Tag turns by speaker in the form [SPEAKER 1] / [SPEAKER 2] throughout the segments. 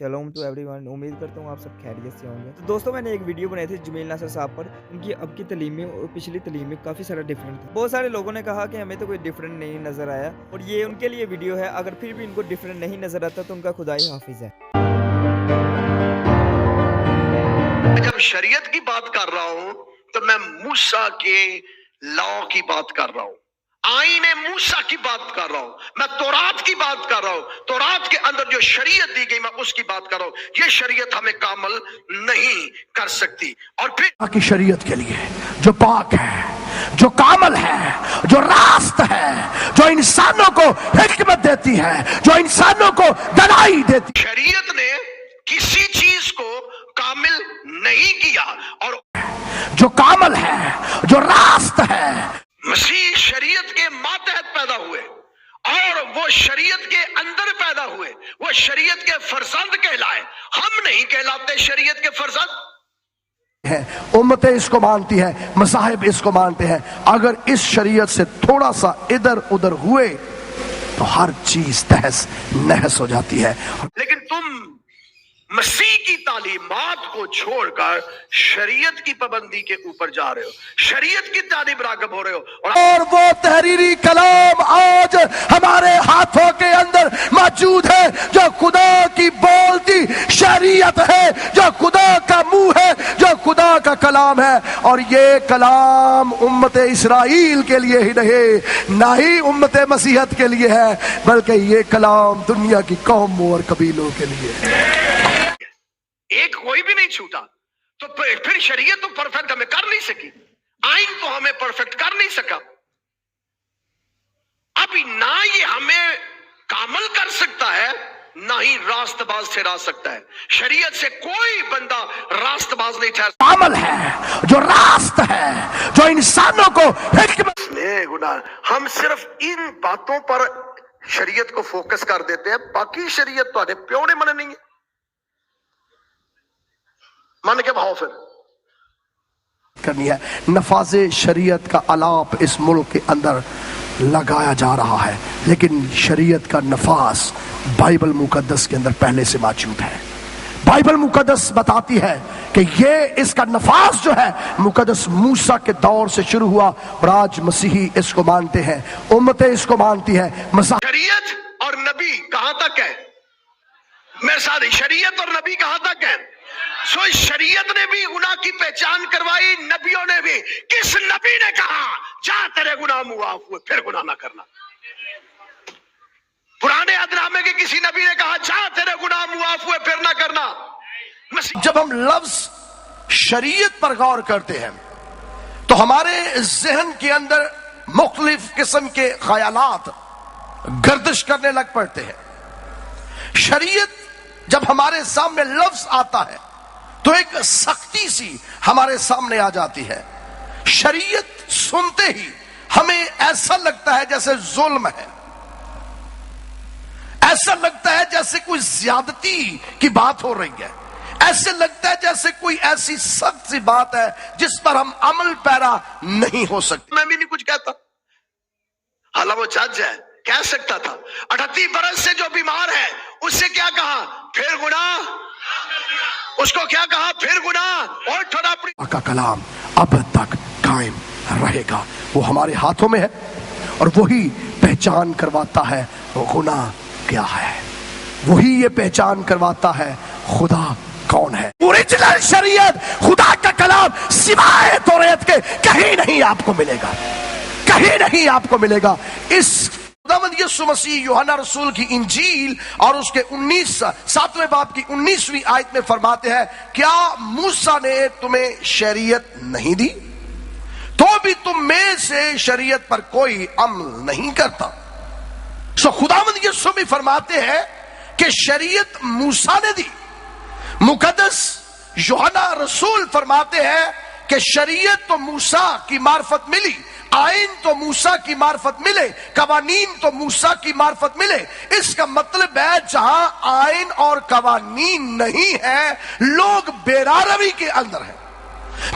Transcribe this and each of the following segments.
[SPEAKER 1] शलोम to everyone. उम्मीद करता हूँ आप सब खैरियत से होंगे। तो दोस्तों मैंने एक वीडियो बनाई थी जमील नासर साहब पर। उनकी अब की तालीम में और पिछली तालीम में काफ़ी सारा डिफरेंट था। बहुत सारे लोगों ने कहा कि हमें तो कोई डिफरेंट नहीं नज़र आया, और ये उनके लिए वीडियो है। अगर फिर भी इनको डिफरेंट नहीं नज़र आता तो उनका खुदा ही हाफिज़ है।
[SPEAKER 2] जब शरीयत की बात कर रहा हूं तो मैं मूसा के लॉ की बात कर रहा हूं, आईने मूसा की बात कर रहा हूं, मैं तौरात की बात कर रहा हूं। तौरात के अंदर जो शरीयत दी गई मैं उसकी बात कर रहा हूं। ये शरीयत हमें कामल नहीं कर सकती। और फिर
[SPEAKER 3] की शरीयत के लिए जो पाक है, जो कामल है, जो रास्त है, जो इंसानों को हिकमत देती है, जो इंसानों को दलाई देती है।
[SPEAKER 2] शरीयत ने किसी चीज को कामिल नहीं किया, और
[SPEAKER 3] जो कामल है, जो रास्त है,
[SPEAKER 2] मसीह शरीयत के मातहत पैदा हुए और वो शरीयत के अंदर पैदा हुए, वो शरीयत के फरजंद कहलाए। हम नहीं कहलाते शरीयत के फरजंद
[SPEAKER 3] है। उम्मतें इसको मानती है, मज़ाहिब इसको मानते हैं। अगर इस शरीयत से थोड़ा सा इधर उधर हुए तो हर चीज तहस नहस हो जाती है।
[SPEAKER 2] लेकिन तुम मसीह की तालीमात को छोड़कर शरीयत की पाबंदी के ऊपर जा रहे हो, शरीयत की तालीम रागब हो रहे हो।
[SPEAKER 3] और वो तहरीरी कलाम आज हमारे हाथों के अंदर मौजूद है, जो खुदा की बोलती शरीयत है, जो खुदा का मुंह है, जो खुदा का कलाम है। और ये कलाम उम्मत इस्राइल के लिए ही नहीं, ना ही उम्मत मसीहत के लिए है, बल्कि ये कलाम दुनिया की कौमों और कबीलों के लिए है।
[SPEAKER 2] एक कोई भी नहीं छूटा, तो फिर शरीयत तो परफेक्ट हमें कर नहीं सकी, आइन तो हमें परफेक्ट कर नहीं सका। अभी ना ये हमें कामल कर सकता है, ना ही रास्तबाज ठहरा सकता है। शरीयत से कोई बंदा रास्तबाज नहीं ठहर।
[SPEAKER 3] कामल है, जो रास्त है, जो इंसानों को हिकमत
[SPEAKER 2] गुनाह। हम सिर्फ इन बातों पर शरीयत को फोकस कर देते हैं, बाकी शरीयत तो प्यो ने मन नहीं है। मन के भाव फिर
[SPEAKER 3] करनी है। नफाज़े शरीयत का अलाप इस मुल्क के अंदर लगाया जा रहा है, लेकिन शरीयत का नफाज बाइबल मुकद्दस के अंदर पहले से मौजूद है। बाइबल मुकद्दस बताती है कि ये इसका नफाज जो है मुकद्दस मूसा के दौर से शुरू हुआ, और आज मसीही इसको मानते हैं, उम्मतें इसको मानती है।
[SPEAKER 2] शरीयत और नबी कहां तक है? मेरे साथ शरीयत और नबी कहां तक है? सो शरीयत ने भी गुनाह की पहचान करवाई, नबियों ने भी। किस नबी ने कहा जा तेरे गुनाह मुआफ हुए फिर गुनाह ना करना? पुराने अहदनामे के किसी नबी ने कहा जा तेरे गुनाह मुआफ हुए फिर ना करना?
[SPEAKER 3] जब हम लफ्ज शरीयत पर गौर करते हैं तो हमारे जहन के अंदर मुख्तलिफ किस्म के ख्यालात गर्दिश करने लग पड़ते हैं। शरीयत जब हमारे सामने लफ्ज आता है तो एक सख्ती सी हमारे सामने आ जाती है। शरीयत सुनते ही हमें ऐसा लगता है जैसे जुल्म है, ऐसा लगता है जैसे कोई ज्यादती की बात हो रही है, ऐसे लगता है जैसे कोई ऐसी सख्त सी बात है जिस पर हम अमल पैरा नहीं हो सकते।
[SPEAKER 2] मैं भी नहीं कुछ कहता, हालांकि वो जज है, कह सकता था। 38 बरस से जो बीमार है उससे क्या कहा? फिर गुनाह। उसको क्या कहा? फिर गुनाह। और थोड़ा
[SPEAKER 3] का कलाम अब तक कायम रहेगा, वो हमारे हाथों में है, और वही पहचान करवाता है वो गुनाह क्या है, वही ये पहचान करवाता है खुदा कौन है। ओरिजिनल शरीयत खुदा का कलाम सिवाय तौरात के कहीं नहीं आपको मिलेगा, कहीं नहीं आपको मिलेगा। इस खुदावंद यीशु मसीह यूहन्ना रसूल की इंजील और उसके 7वें बाब की 19वीं आयत में फरमाते हैं, क्या मूसा ने तुम्हें शरीयत नहीं दी तो भी तुम में से शरीयत पर कोई अमल नहीं करता? सो खुदावंद यीशु भी फरमाते हैं कि शरीयत मूसा ने दी। मुकद्दस यूहन्ना रसूल फरमाते हैं कि शरीयत तो मूसा की मार्फत मिली, आइन तो मूसा की मार्फत मिले, कवानीन तो मूसा की मार्फत मिले। इसका मतलब है जहां आइन और कवानीन नहीं है, लोग बेरारवी के अंदर हैं।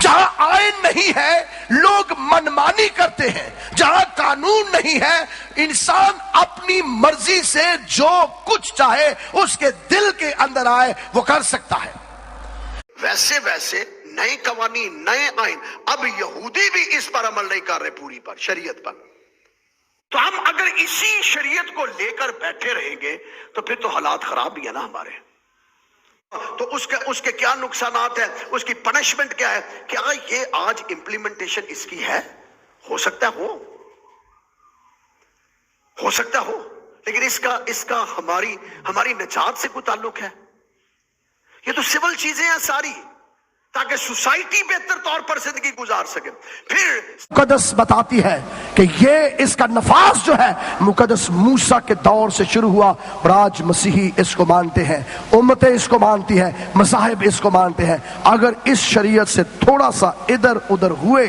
[SPEAKER 3] جہاں آئین نہیں ہے لوگ منمانی کرتے ہیں، جہاں قانون نہیں ہے انسان اپنی مرضی سے جو کچھ چاہے اس کے دل کے اندر آئے وہ کر سکتا ہے۔
[SPEAKER 2] ویسے نئے قوانین، نئے آئین، اب یہودی بھی اس پر عمل نہیں کر رہے پوری پر، شریعت پر۔ تو ہم اگر اسی شریعت کو لے کر بیٹھے رہیں گے تو پھر تو حالات خراب ہی ہے نا ہمارے۔ تو اس کے کیا نقصانات ہیں، اس کی پنشمنٹ کیا ہے؟ کیا یہ آج امپلیمنٹیشن اس کی ہے؟ ہو سکتا ہو، لیکن اس کا ہماری نجات سے کوئی تعلق ہے؟ یہ تو سول چیزیں ہیں ساری، تاکہ سوسائٹی بہتر طور پر زندگی گزار سکے۔ پھر
[SPEAKER 3] مقدس بتاتی ہے کہ یہ اس کا نفاذ جو ہے مقدس موسیٰ کے دور سے شروع ہوا، اور آج مسیحی اس کو مانتے ہیں، امتیں اس کو مانتی ہیں، مذاہب اس کو مانتے ہیں۔ اگر اس شریعت سے تھوڑا سا ادھر ادھر ہوئے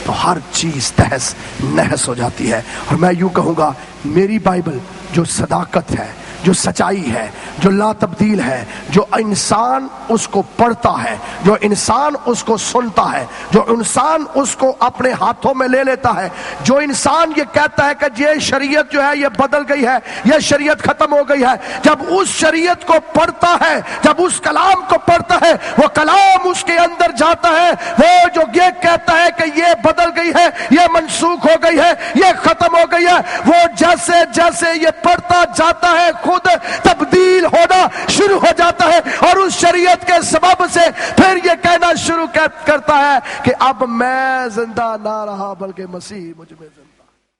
[SPEAKER 3] تو ہر چیز تہس نہس ہو جاتی ہے۔ اور میں یوں کہوں گا میری بائبل جو صداقت ہے، جو سچائی ہے، جو لا تبدیل ہے، جو انسان اس کو پڑھتا ہے، جو انسان اس کو سنتا ہے، جو انسان اس کو اپنے ہاتھوں میں لے لیتا ہے، جو انسان یہ کہتا ہے کہ یہ شریعت جو ہے یہ بدل گئی ہے، یہ شریعت ختم ہو گئی ہے، جب اس شریعت کو پڑھتا ہے، جب اس کلام کو پڑھتا ہے، وہ کلام اس کے اندر جاتا ہے، وہ جو یہ کہتا ہے کہ یہ بدل گئی ہے، یہ منسوخ ہو گئی ہے، یہ ختم ہو گئی ہے، وہ جیسے جیسے یہ پڑھتا جاتا ہے خود تبدیل ہونا شروع ہو جاتا ہے، اور اس شریعت کے سبب سے پھر یہ کہنا شروع کرتا ہے کہ اب میں زندہ نہ رہا بلکہ مسیح مجھ میں زندہ۔